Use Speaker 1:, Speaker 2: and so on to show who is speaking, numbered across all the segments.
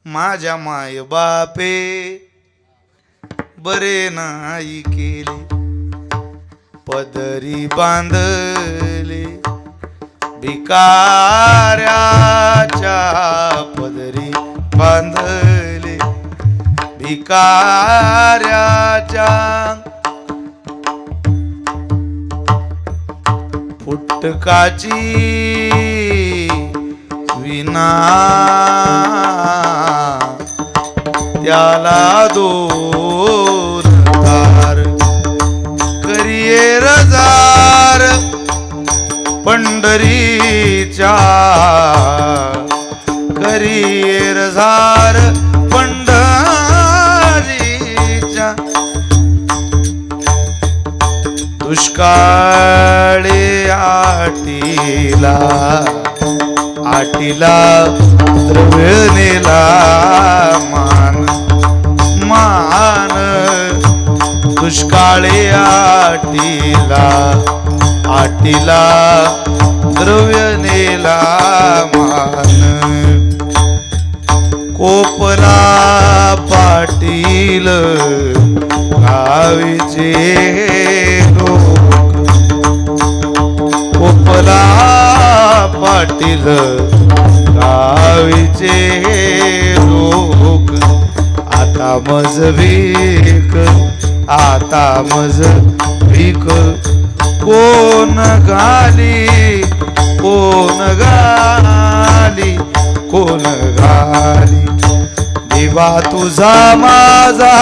Speaker 1: माझ्या माय बापे बरे नाही केले, पदरी बांधले भिकाऱ्याच्या पदरी बांधले भिकाऱ्याच्या फुटकाची विना त्याला दोन तार करिये रजार पंढरीच्या करिये रजार पंढरीच्या दुष्काळी आटीला आटीला द्रव्य नेला मान मान दुष्काळी आटीला आटीला द्रव्य नेला मान कोपला पाटील गावीचे लोक कोपला पाटील गावीचे लोक आता मज भीक आता मज भीक कोण घाली कोण घाली कोण घाली देवा तुझा माझा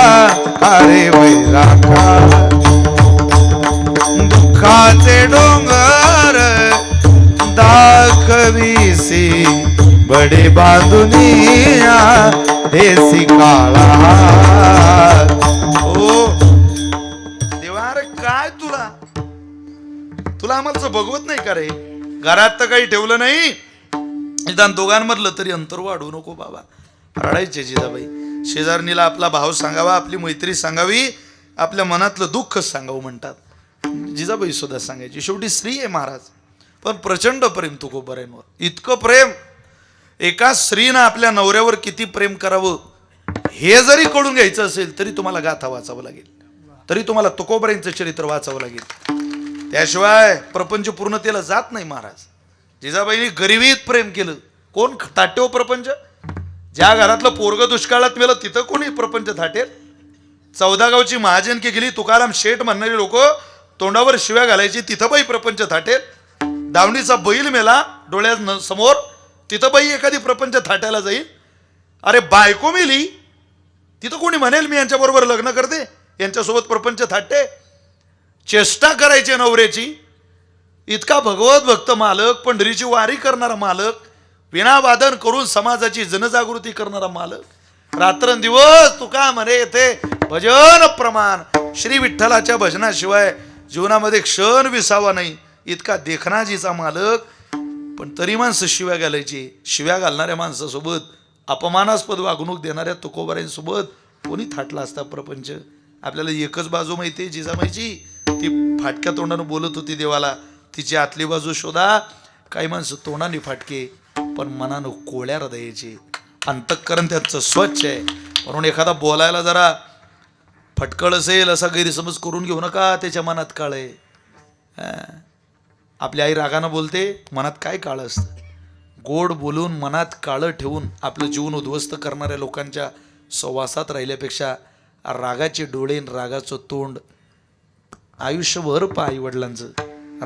Speaker 1: अरे वैराका दुःखाचे डोंगर दाखवीसी बडे बांधुनिया देसी काळा ओ देवा रे काय तुला तुला आम्हाला बघवत नाही का रे? घरात तर काही ठेवलं नाही, निदान दोघांमधलं तरी अंतर वाढवू नको बाबा. रडायचे जिजाबाई. शेजारणीला आपला भाव सांगावा, आपली मैत्री सांगावी, आपल्या मनातलं दुःख सांगावं म्हणतात. जिजाबाई सुद्धा सांगायची. शेवटी स्त्री आहे महाराज, पण प्रचंड प्रेम तुकोबारायांवर. इतकं प्रेम, एका स्त्रीनं आपल्या नवऱ्यावर किती प्रेम करावं हे जरी कळून घ्यायचं असेल तरी तुम्हाला गाथा वाचावं लागेल, तरी तुम्हाला तुकोबारायांचं चरित्र वाचावं लागेल. त्याशिवाय प्रपंच पूर्णतेला जात नाही महाराज. जिजाबाईंनी गरिबीत प्रेम केलं. कोण थाटेव प्रपंच? ज्या घरातलं पोरग दुष्काळात मेलं तिथं कोणी प्रपंच थाटेल? 14 गावची महाजनकी गेली, तुकाराम शेठ म्हणणारी लोक तोंडावर शिव्या घालायची, तिथं बाई प्रपंच थाटेल. दावणीचा बैल मेला डोळ्या समोर, तिथं बाई एखादी प्रपंच थाटायला जाईल. अरे बायको मेली, तिथं कोणी म्हणेल मी यांच्याबरोबर लग्न करते, यांच्यासोबत प्रपंच थाटते? चेष्टा करायची नवऱ्याची. इतका भगवत भक्त मालक, पंढरीची वारी करणारा मालक, विणावादन करून समाजाची जनजागृती करणारा मालक, रात्रंदिवस तुका म्हणे येथे भजन प्रमाण, श्री विठ्ठलाच्या भजनाशिवाय जीवनामध्ये क्षण विसावा नाही, इतका देखणाजीचा मालक. पण तरी माणसं शिव्या घालायची. शिव्या घालणाऱ्या माणसासोबत, अपमानास्पद वागणूक देणाऱ्या तुकोबारायांसोबत कोणी थाटला असता प्रपंच? आपल्याला एकच बाजू माहिती आहे जिजाबाईची, ती फाटक्या तोंडानं बोलत होती देवाला. तिची आतली बाजू शोधा. काही माणसं तोंडाने फाटके पण मनानं कोळ्या हृदयाचे, अंतःकरण त्यांचं स्वच्छ आहे. म्हणून एखादा बोलायला जरा फटकळ असेल असा गैरसमज करून घेऊ नका, त्याच्या मनात काळ आहे. आपली आई रागानं बोलते, मनात काय काळ असतं? गोड बोलून मनात काळं ठेवून आपलं जीवन उद्ध्वस्त करणाऱ्या लोकांच्या सहवासात राहिल्यापेक्षा रागाचे डोळे, रागाचं तोंड आयुष्यभर पहा. आई वडिलांचं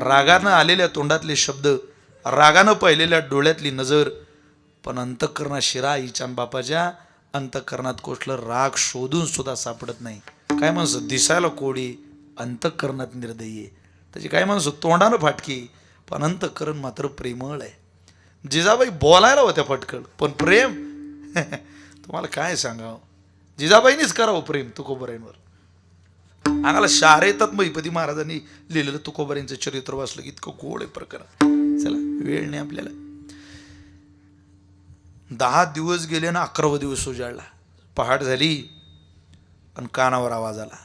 Speaker 1: रागानं आलेल्या तोंडातले शब्द, रागानं पाहिलेल्या डोळ्यातली नजर, पण अंतःकरणात शिरा आईच्या बापाच्या अंतःकरणात कोसलं राग शोधून सुद्धा सापडत नाही. काय माणसं दिसायला कोडी, अंतःकरणात निर्दयी. त्याची काय माणसं तोंडानं फाटकी पण अंतःकरण मात्र प्रेमळ आहे. जिजाबाई बोलायला होत्या फटकळ, पण प्रेम तुम्हाला काय सांगावं. जिजाबाईनीच करावं प्रेम तुकोबारायांवर. आम्हाला शार येतात. महिपती महाराजांनी लिहिलेलं तुकोबारायांचं चरित्र वाचलं की इतकं गोड आहे प्रकरण. चला वेळ नाही आपल्याला. 10 दिवस गेले ना 11वा दिवस उजाडला. पहाट झाली आणि कानावर आवाज आला,